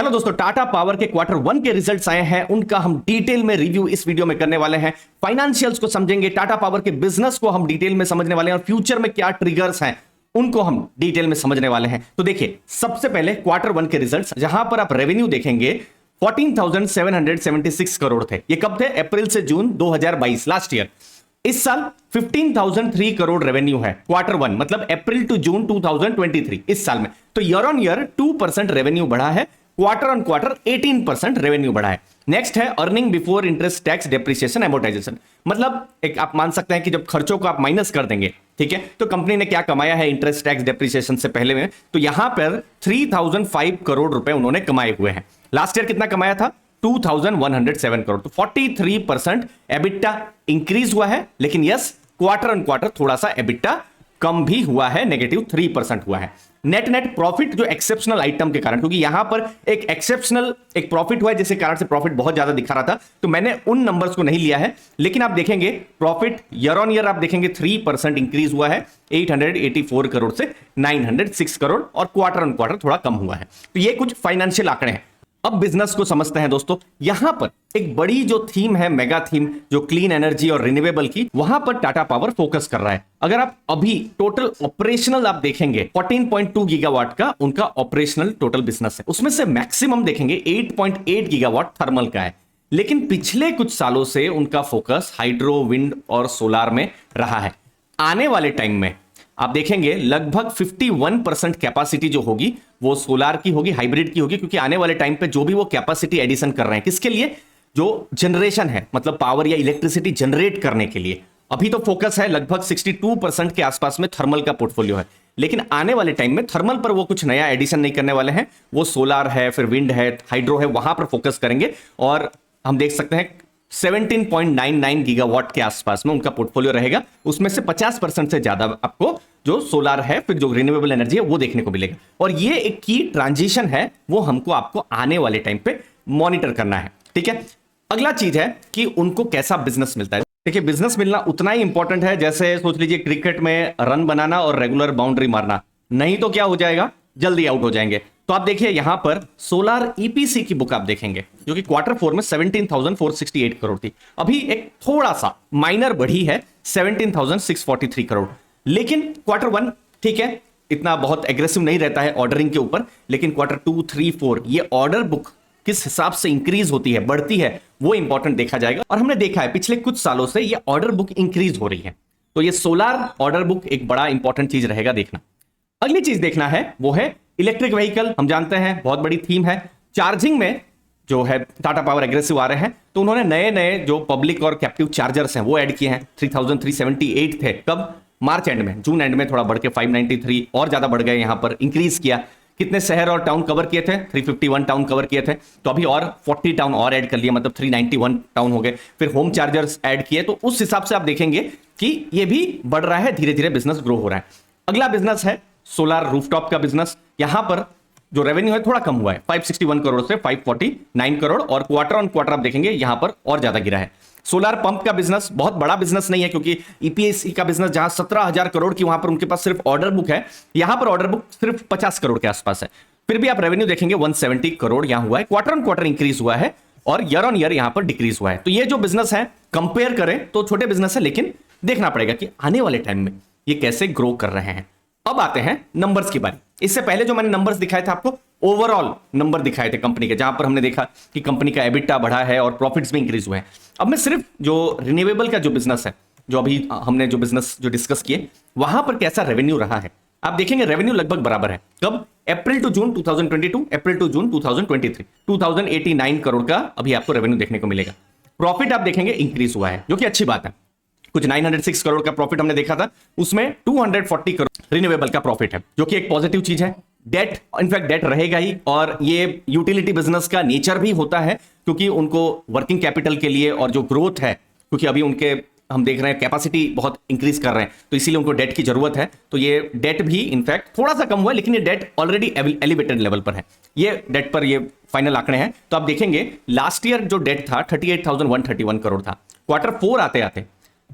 चलो दोस्तों, टाटा पावर के क्वार्टर 1 के रिजल्ट्स आए हैं, उनका हम डिटेल में रिव्यू इस वीडियो में करने वाले हैं। फाइनेंशियल्स को समझेंगे, टाटा पावर के बिजनेस को हम डिटेल में समझने वाले हैं और फ्यूचर में क्या ट्रिगर्स हैं उनको हम डिटेल में समझने वाले हैं। तो देखिए, सबसे पहले क्वार्टर 1 के रिजल्ट्स, जहां पर आप रेवेन्यू देखेंगे 14,776 करोड़ थे। ये कब थे? अप्रैल से जून 2022, लास्ट ईयर। इस साल 15,003 करोड़ रेवेन्यू है क्वार्टर 1, मतलब अप्रैल टू जून 2023 इस साल में। तो ईयर ऑन ईयर 2% रेवेन्यू बढ़ा है, क्वार्टर ऑन क्वार्टर 18% रेवेन्यू बढ़ा है। नेक्स्ट है earning before interest tax depreciation amortisation, मतलब एक आप मान सकते हैं कि जब खर्चों को आप माइनस कर देंगे, ठीक है, तो कंपनी ने क्या कमाया है इंटरेस्ट टैक्स डेप्रिसिएशन से पहले में, तो यहां पर 3005 करोड़ रुपए उन्होंने कमाए हुए हैं। लास्ट ईयर कितना कमाया था? 2107 करोड़। तो 43% एबिटा इंक्रीज हुआ है, लेकिन यस, क्वार्टर ऑन क्वार्टर थोड़ा सा एबिटा कम भी हुआ है, -3% हुआ है। नेट प्रॉफिट जो एक्सेप्शनल आइटम के कारण, क्योंकि यहां पर एक एक्सेप्शनल एक प्रॉफिट हुआ है जिसके कारण से प्रॉफिट बहुत ज्यादा दिखा रहा था, तो मैंने उन नंबर्स को नहीं लिया है। लेकिन आप देखेंगे प्रॉफिट ईयर ऑन ईयर आप देखेंगे 3% इंक्रीज हुआ है, 884 करोड़ से 906 करोड़, और क्वार्टर ऑन क्वार्टर थोड़ा कम हुआ है। तो ये कुछ फाइनेंशियल आंकड़े हैं। अब बिजनेस को समझते हैं दोस्तों। यहां पर एक बड़ी जो थीम है, मेगा थीम, जो क्लीन एनर्जी और रिन्यूएबल की, वहां पर टाटा पावर फोकस कर रहा है। अगर आप अभी टोटल ऑपरेशनल आप देखेंगे 14.2 गीगावाट का उनका ऑपरेशनल टोटल बिजनेस है, उसमें से मैक्सिमम देखेंगे 8.8 गीगावाट थर्मल का है। लेकिन पिछले कुछ सालों से उनका फोकस हाइड्रो, विंड और सोलार में रहा है। आने वाले टाइम में आप देखेंगे लगभग 51% कैपेसिटी जो होगी वो सोलार की होगी, हाइब्रिड की होगी, क्योंकि आने वाले टाइम पे जो भी वो कैपेसिटी एडिशन कर रहे हैं, किसके लिए? जो जनरेशन है, मतलब पावर या इलेक्ट्रिसिटी जनरेट करने के लिए। अभी तो फोकस है लगभग 62% के आसपास में थर्मल का पोर्टफोलियो है, लेकिन आने वाले टाइम में थर्मल पर वो कुछ नया एडिशन नहीं करने वाले हैं। वो सोलार है, फिर विंड है, हाइड्रो है, वहां पर फोकस करेंगे। और हम देख सकते हैं 17.99 गीगावाट के आसपास में उनका पोर्टफोलियो रहेगा। उसमें से 50% से ज्यादा आपको जो सोलार है, फिर जो रिन्यूएबल एनर्जी है, वो देखने को मिलेगा। और ये एक की ट्रांजिशन है, वो हमको आपको आने वाले टाइम पे मॉनिटर करना है, ठीक है। अगला चीज है कि उनको कैसा बिजनेस मिलता है। देखिए, बिजनेस मिलना उतना ही इंपॉर्टेंट है जैसे सोच लीजिए क्रिकेट में रन बनाना और रेगुलर बाउंड्री मारना। नहीं तो क्या हो जाएगा? जल्दी आउट हो जाएंगे। तो आप देखिए यहां पर सोलार ईपीसी की बुक आप देखेंगे, जो कि क्वार्टर 4 में 17,468 करोड़ थी। अभी एक थोड़ा सा माइनर बढ़ी है, 17,643 करोड़। लेकिन क्वार्टर 1 ठीक है, इतना बहुत एग्रेसिव नहीं रहता है ऑर्डरिंग के ऊपर, लेकिन क्वार्टर 2, 3, 4 ये ऑर्डर बुक किस हिसाब से इंक्रीज होती है, बढ़ती है, वो इंपॉर्टेंट देखा जाएगा। और हमने देखा है पिछले कुछ सालों से ये ऑर्डर बुक इंक्रीज हो रही है, तो ये सोलार ऑर्डर बुक एक बड़ा इंपॉर्टेंट चीज रहेगा देखना। अगली चीज देखना है वो है इलेक्ट्रिक व्हीकल। हम जानते हैं बहुत बड़ी थीम है। चार्जिंग में जो है टाटा पावर एग्रेसिव आ रहे हैं, तो उन्होंने नए नए जो पब्लिक और कैप्टिव चार्जर्स हैं वो ऐड किए हैं। 3,378 थे कब? मार्च एंड में, जून एंड में थोड़ा बढ़ के 593 और ज्यादा बढ़ गए, यहां पर इंक्रीज किया। कितने शहर और टाउन कवर किए थे? 351 टाउन कवर किए थे, तो अभी और 40 टाउन और ऐड कर लिया, मतलब 391 टाउन हो गए। फिर होम चार्जर्स ऐड किए, तो उस हिसाब से आप देखेंगे कि ये भी बढ़ रहा है, धीरे धीरे बिजनेस ग्रो हो रहा है। अगला बिजनेस है सोलार रूफटॉप का बिजनेस। यहां पर जो रेवेन्यू है थोड़ा कम हुआ है, 561 करोड़ से 549 करोड़, और क्वार्टर ऑन क्वार्टर आप देखेंगे यहां पर और ज्यादा गिरा है। सोलार पंप का बिजनेस बहुत बड़ा बिजनेस नहीं है, क्योंकि ईपीएससी का बिजनेस जहां 17,000 करोड़ की, वहां पर उनके पास सिर्फ ऑर्डर बुक है, यहां पर ऑर्डर बुक सिर्फ 50 करोड़ के आसपास है। फिर भी आप रेवेन्यू देखेंगे 170 करोड़ यहां हुआ है, क्वार्टर ऑन क्वार्टर इंक्रीज हुआ है, और ईयर ऑन ईयर यहां पर डिक्रीज हुआ है। तो ये जो बिजनेस है कंपेयर करें तो छोटे बिजनेस है, लेकिन देखना पड़ेगा कि आने वाले टाइम में ये कैसे ग्रो कर रहे हैं। अब आते हैं नंबर्स की बारी। इससे पहले जो मैंने नंबर्स दिखाए थे आपको, ओवरऑल नंबर दिखाए थे कंपनी के, जहां पर हमने देखा कि कंपनी का एबिटा बढ़ा है और प्रॉफिट्स भी इंक्रीज हुए हैं। अब मैं सिर्फ जो रिन्यूएबल का जो बिजनेस है, जो अभी हमने जो बिजनेस जो डिस्कस किए, वहां पर कैसा रेवेन्यू रहा है आप देखेंगे। रेवेन्यू लगभग बराबर है। कब? April to June 2022, April to June 2023, 2089 crore का अभी आपको रेवेन्यू देखने को मिलेगा। प्रॉफिट आप देखेंगे इंक्रीज हुआ है, जो कि अच्छी बात है। कुछ 906 करोड़ का प्रॉफिट हमने देखा था, उसमें 240 करोड़ रिन्यूएबल का प्रॉफिट है, जो कि एक पॉजिटिव चीज है। डेट, इनफैक्ट डेट रहेगा ही, और ये यूटिलिटी बिजनेस का नेचर भी होता है, क्योंकि उनको वर्किंग कैपिटल के लिए और जो ग्रोथ है, क्योंकि अभी उनके हम देख रहे हैं कैपेसिटी बहुत इंक्रीज कर रहे हैं, तो इसीलिए उनको डेट की जरूरत है। तो ये डेट भी इनफैक्ट थोड़ा सा कम हुआ है, लेकिन ये डेट ऑलरेडी एलिवेटेड लेवल पर है। ये डेट पर ये फाइनल आंकड़े हैं। तो आप देखेंगे लास्ट ईयर जो डेट था 38,131 करोड़ था। क्वार्टर 4 आते आते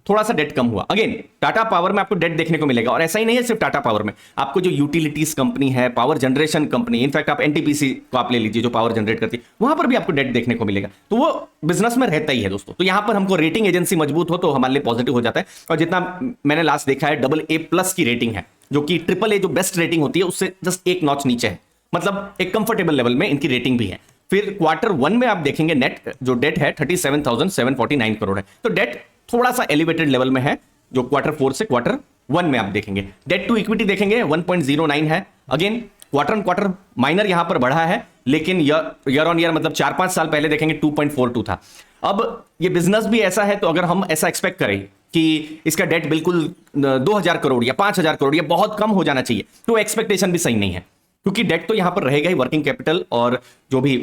थोड़ा सा डेट कम हुआ। अगेन टाटा पावर में आपको डेट देखने को मिलेगा, और ऐसा ही नहीं है सिर्फ टाटा पावर में, आपको जो यूटिलिटीज कंपनी है, पावर जनरेशन कंपनी, इनफैक्ट आप एनटीपीसी को आप ले लीजिए जो पावर जनरेट करती है, वहां पर भी आपको डेट देखने को मिलेगा। तो वो बिजनेस में रहता ही है दोस्तों। तो यहां पर हमको रेटिंग एजेंसी मजबूत हो तो हमारे लिए पॉजिटिव हो जाता है। और जितना मैंने लास्ट देखा है AA+ की रेटिंग है, जो कि AAA जो बेस्ट रेटिंग होती है उससे जस्ट एक नॉच नीचे है, मतलब एक कंफर्टेबल लेवल में इनकी रेटिंग भी है। फिर Q1 में आप देखेंगे नेट जो डेट है 37,749 करोड़ है, तो डेट थोड़ा सा एलिवेटेड लेवल में है जो Q4 से Q1 में आप देखेंगे। डेट टू इक्विटी देखेंगे 1.09 है। अगेन क्वार्टर माइनर यहां पर बढ़ा है, लेकिन ईयर ऑन ईयर मतलब 4-5 साल पहले देखेंगे 2.42 था। अब ये बिजनेस भी ऐसा है, तो अगर हम ऐसा एक्सपेक्ट करें कि इसका डेट बिल्कुल 2,000 करोड़ या 5,000 करोड़ या बहुत कम हो जाना चाहिए, तो एक्सपेक्टेशन भी सही नहीं है, क्योंकि डेट तो यहां पर रहेगा ही वर्किंग कैपिटल और जो भी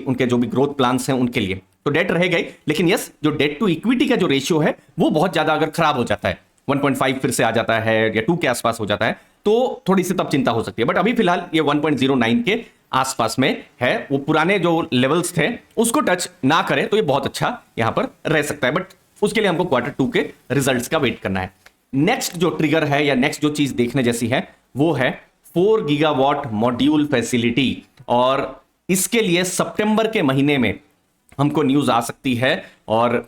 ग्रोथ प्लान्स हैं उनके लिए, तो डेट रहेगा ही। लेकिन यस, जो डेट टू इक्विटी का जो रेशियो है वो बहुत ज्यादा अगर खराब हो जाता है, 1.5 फिर से आ जाता है या 2 के आसपास हो जाता है, तो थोड़ी सी तब चिंता हो सकती है। बट अभी फिलहाल ये 1.09 के आसपास में है, वो पुराने जो लेवल्स थे उसको टच ना करे तो ये बहुत अच्छा यहां पर रह सकता है। बट उसके लिए हमको Q2 के रिजल्ट्स का वेट करना है। नेक्स्ट जो ट्रिगर है या नेक्स्ट जो चीज देखने जैसी है वो है 4 गीगावाट मॉड्यूल फैसिलिटी, और इसके लिए सितंबर के महीने में हमको न्यूज आ सकती है। और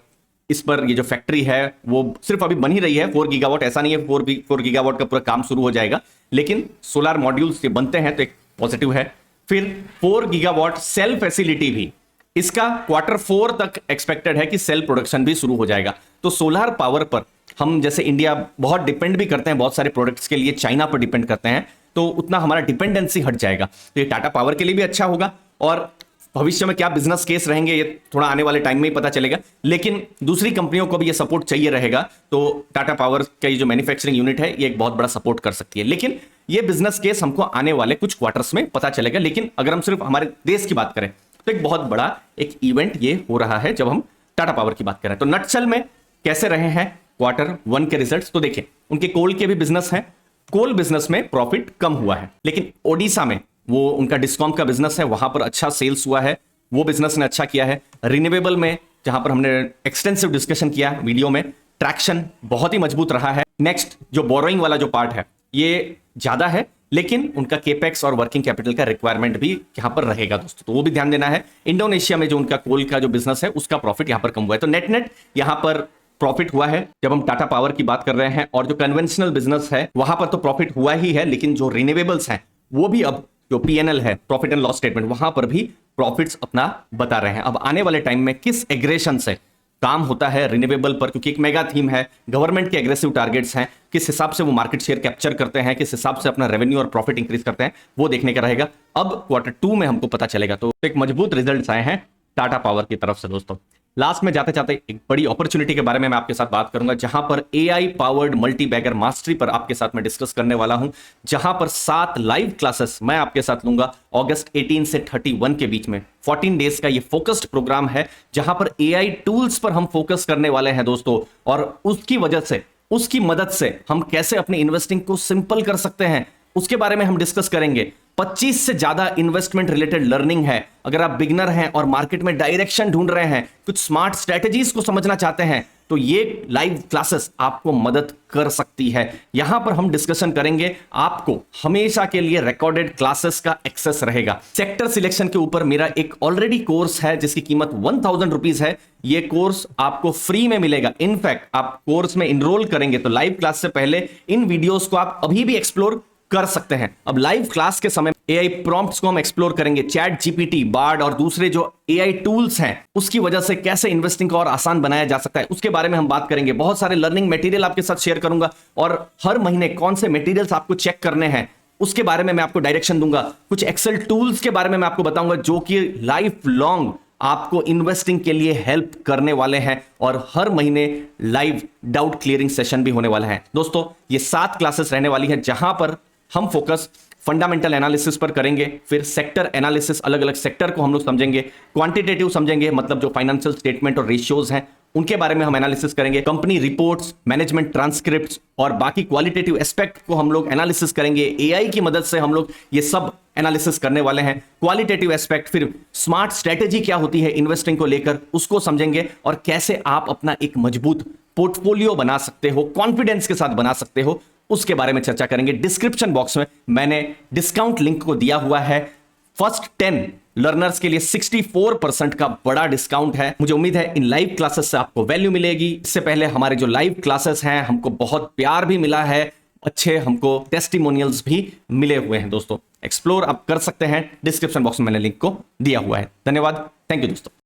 इस पर ये जो फैक्ट्री है वो सिर्फ अभी बन ही रही है, 4 गीगावाट ऐसा नहीं है 4 गीगावाट का पूरा काम शुरू हो जाएगा, लेकिन सोलर मॉड्यूल्स के बनते हैं तो एक पॉजिटिव है। फिर 4 गीगावाट सेल फैसिलिटी भी, इसका Q4 तक एक्सपेक्टेड है कि सेल प्रोडक्शन भी शुरू हो जाएगा। तो सोलर पावर पर हम जैसे इंडिया बहुत डिपेंड भी करते हैं, बहुत सारे प्रोडक्ट्स के लिए चाइना पर डिपेंड करते हैं, तो उतना हमारा डिपेंडेंसी हट जाएगा। तो ये टाटा पावर के लिए भी अच्छा होगा, और भविष्य में क्या बिजनेस केस रहेंगे ये थोड़ा आने वाले टाइम में ही पता चलेगा। लेकिन दूसरी कंपनियों को भी ये सपोर्ट चाहिए रहेगा, तो टाटा पावर का ये जो मैन्युफैक्चरिंग यूनिट है ये एक बहुत बड़ा सपोर्ट कर सकती है। लेकिन ये बिजनेस केस हमको आने वाले कुछ क्वार्टर्स में पता चलेगा। लेकिन अगर हम सिर्फ हमारे देश की बात करें तो एक बहुत बड़ा एक इवेंट ये हो रहा है जब हम टाटा पावर की बात करें। तो नटशल में कैसे रहे हैं Q1 के रिजल्ट्स, तो देखिए उनके कोल के भी बिजनेस है, कोल बिजनेस में प्रॉफिट कम हुआ है, लेकिन ओडिशा में वो उनका डिस्कॉम का बिजनेस है, वहां पर अच्छा सेल्स हुआ है, वो बिजनेस ने अच्छा किया है। रिन्यूएबल में जहां पर हमने एक्सटेंसिव डिस्कशन किया वीडियो में, ट्रैक्शन बहुत ही मजबूत रहा है। नेक्स्ट जो बोरोइंग वाला जो पार्ट है ये ज्यादा है, लेकिन उनका केपेक्स और वर्किंग कैपिटल का रिक्वायरमेंट भी यहां पर रहेगा दोस्तों, तो वो भी ध्यान देना है। इंडोनेशिया में जो उनका कोल का जो बिजनेस है उसका प्रॉफिट यहां पर कम हुआ है, तो नेट यहां पर प्रॉफिट हुआ है जब हम टाटा पावर की बात कर रहे हैं। और जो कन्वेंशनल बिजनेस है वहां पर तो प्रॉफिट हुआ ही है, लेकिन जो रिन्यूएबल्स हैं वो भी अब जो PNL है, प्रॉफिट एंड लॉस स्टेटमेंट, वहां पर भी प्रॉफिट्स अपना बता रहे हैं। अब आने वाले टाइम में किस एग्रेशन से काम होता है रिन्यूएबल पर, क्योंकि एक मेगा थीम है, गवर्नमेंट के एग्रेसिव टारगेट्स हैं, किस हिसाब से वो मार्केट शेयर कैप्चर करते हैं, किस हिसाब से अपना रेवेन्यू और प्रॉफिट इंक्रीज करते हैं, वो देखने का रहेगा। अब Q2 में हमको पता चलेगा। तो एक मजबूत रिजल्ट्स आए हैं टाटा पावर की तरफ से दोस्तों। लास्ट में जाते जाते एक बड़ी अपॉर्चुनिटी के बारे में मैं आपके साथ बात करूंगा, जहां पर AI powered multibagger mastery पर आपके साथ मैं डिस्कस करने वाला हूं, जहां पर 7 लाइव क्लासेस मैं आपके साथ लूंगा अगस्त 18 से 31 के बीच में। 14 डेज का ये फोकस्ड प्रोग्राम है, जहां पर AI टूल्स पर हम फोकस करने वाले हैं दोस्तों, और उसकी वजह से, उसकी मदद से हम कैसे अपनी इन्वेस्टिंग को सिंपल कर सकते हैं उसके बारे में हम डिस्कस करेंगे। 25 से ज्यादा इन्वेस्टमेंट रिलेटेड लर्निंग है। अगर आप बिगिनर हैं और मार्केट में डायरेक्शन ढूंढ रहे हैं, कुछ स्मार्ट स्ट्रेटजीज को समझना चाहते हैं, तो ये लाइव क्लासेस आपको मदद कर सकती है। यहां पर हम डिस्कशन करेंगे, आपको हमेशा के लिए रिकॉर्डेड क्लासेस का एक्सेस रहेगा। सेक्टर सिलेक्शन के ऊपर मेरा एक ऑलरेडी कोर्स है जिसकी कीमत 1000 रुपीज है। ये कोर्स आपको फ्री में मिलेगा। इनफैक्ट आप कोर्स में इनरोल करेंगे तो लाइव क्लास से पहले इन वीडियोस को आप अभी भी एक्सप्लोर कर सकते हैं। अब लाइव क्लास के समय AI प्रॉम्प्ट्स को हम एक्सप्लोर करेंगे, चैट GPT, बार्ड और दूसरे जो AI टूल्स हैं उसकी वजह से कैसे इन्वेस्टिंग को और आसान बनाया जा सकता है उसके बारे में हम बात करेंगे। बहुत सारे लर्निंग मटेरियल आपके साथ शेयर करूंगा, और हर महीने कौन से मटेरियल्स आपको चेक करने हैं उसके बारे में मैं आपको डायरेक्शन दूंगा। कुछ एक्सेल टूल्स के बारे में मैं आपको बताऊंगा जो कि लाइफ लॉन्ग आपको इन्वेस्टिंग के लिए हेल्प करने वाले हैं, और हर महीने लाइव डाउट क्लियरिंग सेशन भी होने वाला है। दोस्तों ये 7 क्लासेस रहने वाली है, जहां पर हम फोकस फंडामेंटल एनालिसिस पर करेंगे, फिर सेक्टर एनालिसिस, अलग अलग सेक्टर को हम लोग समझेंगे, क्वांटिटेटिव समझेंगे, मतलब जो फाइनेंशियल स्टेटमेंट और रेशियोज हैं उनके बारे में हम एनालिसिस करेंगे, कंपनी रिपोर्ट्स, मैनेजमेंट ट्रांसक्रिप्ट्स और बाकी क्वालिटेटिव एस्पेक्ट को हम लोग एनालिसिस करेंगे। AI की मदद से हम लोग ये सब एनालिसिस करने वाले हैं। क्वालिटेटिव एस्पेक्ट, फिर स्मार्ट स्ट्रेटेजी क्या होती है इन्वेस्टिंग को लेकर उसको समझेंगे, और कैसे आप अपना एक मजबूत पोर्टफोलियो बना सकते हो, कॉन्फिडेंस के साथ बना सकते हो, उसके बारे में चर्चा करेंगे। डिस्क्रिप्शन बॉक्स में मैंने डिस्काउंट लिंक को दिया हुआ है। फर्स्ट 10 लर्नर्स के लिए 64% का बड़ा डिस्काउंट है। मुझे उम्मीद है इन लाइव क्लासेस से आपको वैल्यू मिलेगी। इससे पहले हमारे जो लाइव क्लासेस हैं, हमको बहुत प्यार भी मिला है, अच्छे हमको टेस्टिमोनियल्स भी मिले हुए हैं। दोस्तों एक्सप्लोर आप कर सकते हैं, डिस्क्रिप्शन बॉक्स में मैंने लिंक को दिया हुआ है। धन्यवाद, थैंक यू दोस्तों।